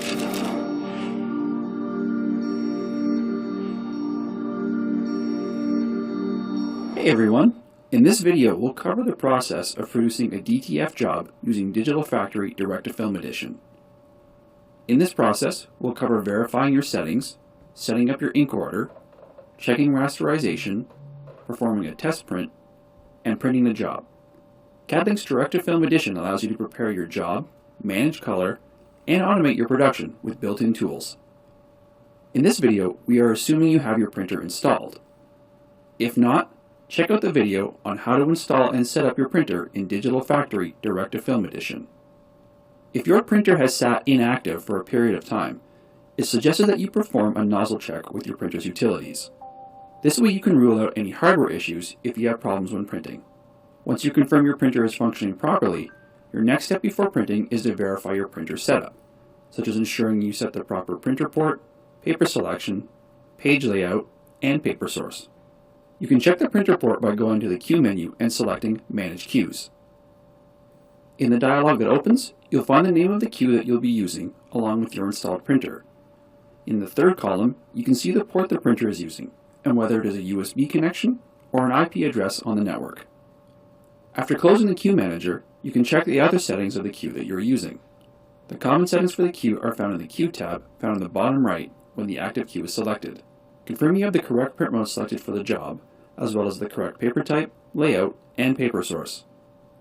Hey everyone! In this video, we'll cover the process of producing a DTF job using Digital Factory Direct-to-Film Edition. In this process, we'll cover verifying your settings, setting up your ink order, checking rasterization, performing a test print, and printing the job. Cadlink's Direct-to-Film Edition allows you to prepare your job, manage color, and automate your production with built-in tools. In this video, we are assuming you have your printer installed. If not, check out the video on how to install and set up your printer in Digital Factory Direct-to-Film Edition. If your printer has sat inactive for a period of time, it's suggested that you perform a nozzle check with your printer's utilities. This way you can rule out any hardware issues if you have problems when printing. Once you confirm your printer is functioning properly, your next step before printing is to verify your printer setup, such as ensuring you set the proper printer port, paper selection, page layout, and paper source. You can check the printer port by going to the Queue menu and selecting Manage Queues. In the dialog that opens, you'll find the name of the queue that you'll be using, along with your installed printer. In the third column, you can see the port the printer is using, and whether it is a USB connection or an IP address on the network. After closing the Queue Manager, you can check the other settings of the queue that you're using. The common settings for the queue are found in the Queue tab, found on the bottom right when the active queue is selected. Confirm you have the correct print mode selected for the job, as well as the correct paper type, layout, and paper source.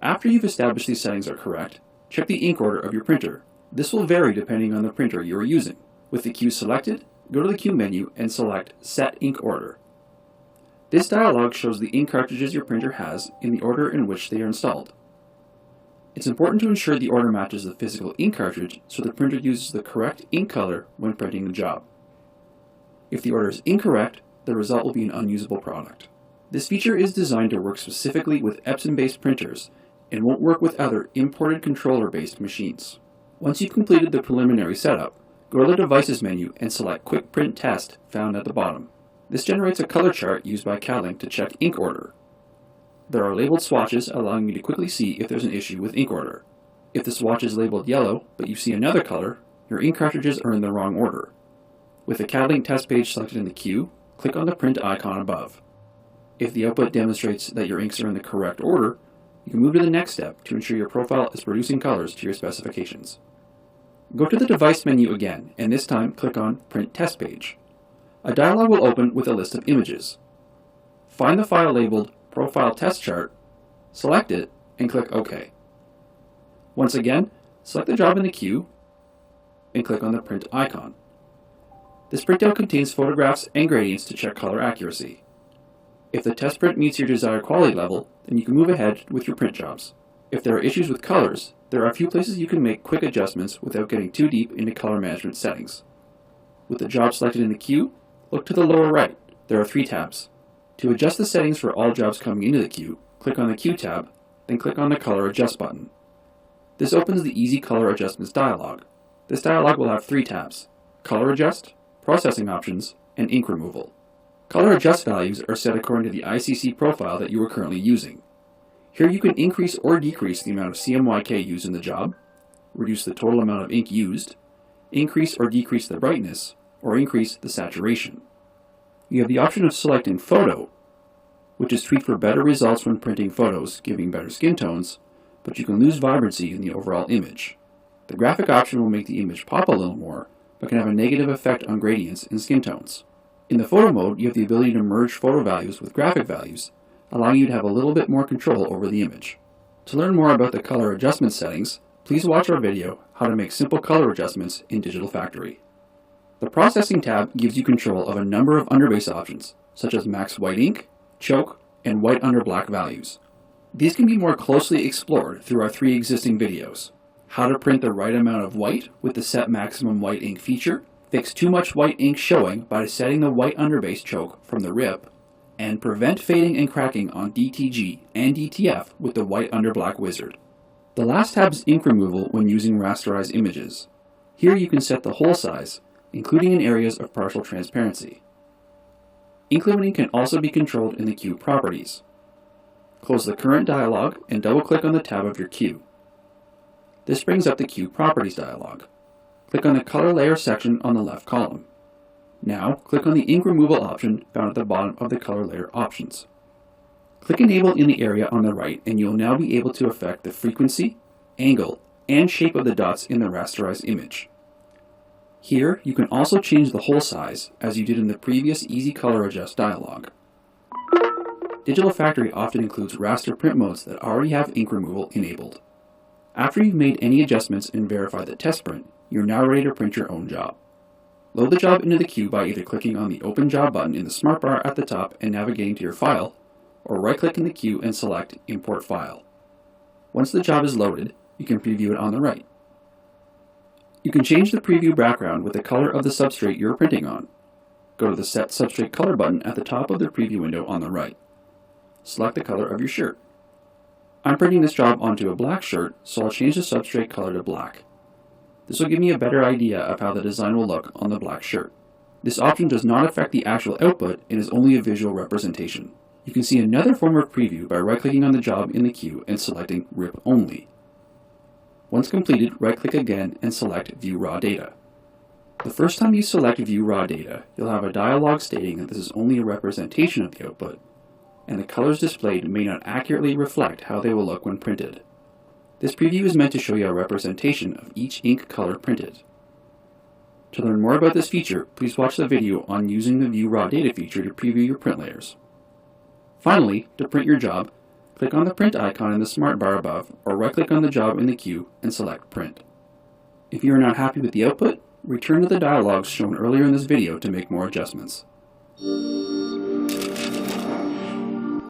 After you've established these settings are correct, check the ink order of your printer. This will vary depending on the printer you are using. With the queue selected, go to the Queue menu and select Set Ink Order. This dialog shows the ink cartridges your printer has in the order in which they are installed. It's important to ensure the order matches the physical ink cartridge so the printer uses the correct ink color when printing the job. If the order is incorrect, the result will be an unusable product. This feature is designed to work specifically with Epson-based printers and won't work with other imported controller-based machines. Once you've completed the preliminary setup, go to the Devices menu and select Quick Print Test found at the bottom. This generates a color chart used by Cadlink to check ink order. There are labeled swatches allowing you to quickly see if there's an issue with ink order. If the swatch is labeled yellow, but you see another color, your ink cartridges are in the wrong order. With the Cadlink test page selected in the queue, click on the print icon above. If the output demonstrates that your inks are in the correct order, you can move to the next step to ensure your profile is producing colors to your specifications. Go to the Device menu again, and this time click on Print Test Page. A dialog will open with a list of images. Find the file labeled Profile Test Chart, select it, and click OK. Once again, select the job in the queue, and click on the print icon. This printout contains photographs and gradients to check color accuracy. If the test print meets your desired quality level, then you can move ahead with your print jobs. If there are issues with colors, there are a few places you can make quick adjustments without getting too deep into color management settings. With the job selected in the queue, look to the lower right. There are 3 tabs. To adjust the settings for all jobs coming into the queue, click on the Queue tab, then click on the Color Adjust button. This opens the Easy Color Adjustments dialog. This dialog will have 3 tabs: Color Adjust, Processing Options, and Ink Removal. Color adjust values are set according to the ICC profile that you are currently using. Here you can increase or decrease the amount of CMYK used in the job, reduce the total amount of ink used, increase or decrease the brightness, or increase the saturation. You have the option of selecting Photo, which is tweaked for better results when printing photos, giving better skin tones, but you can lose vibrancy in the overall image. The graphic option will make the image pop a little more, but can have a negative effect on gradients and skin tones. In the photo mode, you have the ability to merge photo values with graphic values, allowing you to have a little bit more control over the image. To learn more about the color adjustment settings, please watch our video, How to Make Simple Color Adjustments in Digital Factory. The Processing tab gives you control of a number of underbase options, such as max white ink, choke, and white under black values. These can be more closely explored through our 3 existing videos: How to print the right amount of white with the Set Maximum White Ink feature, Fix too much white ink showing by setting the white underbase choke from the rip, and Prevent fading and cracking on DTG and DTF with the white under black wizard. The last tab is ink removal when using rasterized images. Here you can set the hole size, including in areas of partial transparency. Ink limiting can also be controlled in the queue properties. Close the current dialog and double-click on the tab of your queue. This brings up the queue properties dialog. click on the Color Layer section on the left column. Now, click on the ink removal option found at the bottom of the Color Layer options. Click Enable in the area on the right and you'll now be able to affect the frequency, angle, and shape of the dots in the rasterized image. Here, you can also change the hole size, as you did in the previous Easy Color Adjust dialog. Digital Factory often includes raster print modes that already have ink removal enabled. After you've made any adjustments and verified the test print, you're now ready to print your own job. Load the job into the queue by either clicking on the Open Job button in the smart bar at the top and navigating to your file, or right-click in the queue and select Import File. Once the job is loaded, you can preview it on the right. You can change the preview background with the color of the substrate you're printing on. Go to the Set Substrate Color button at the top of the preview window on the right. Select the color of your shirt. I'm printing this job onto a black shirt, so I'll change the substrate color to black. This will give me a better idea of how the design will look on the black shirt. This option does not affect the actual output and is only a visual representation. You can see another form of preview by right-clicking on the job in the queue and selecting Rip Only. Once completed, right-click again and select View Raw Data. The first time you select View Raw Data, you'll have a dialog stating that this is only a representation of the output, and the colors displayed may not accurately reflect how they will look when printed. This preview is meant to show you a representation of each ink color printed. To learn more about this feature, please watch the video on using the View Raw Data feature to preview your print layers. Finally, to print your job, click on the print icon in the smart bar above, or right-click on the job in the queue and select Print. If you are not happy with the output, return to the dialogues shown earlier in this video to make more adjustments.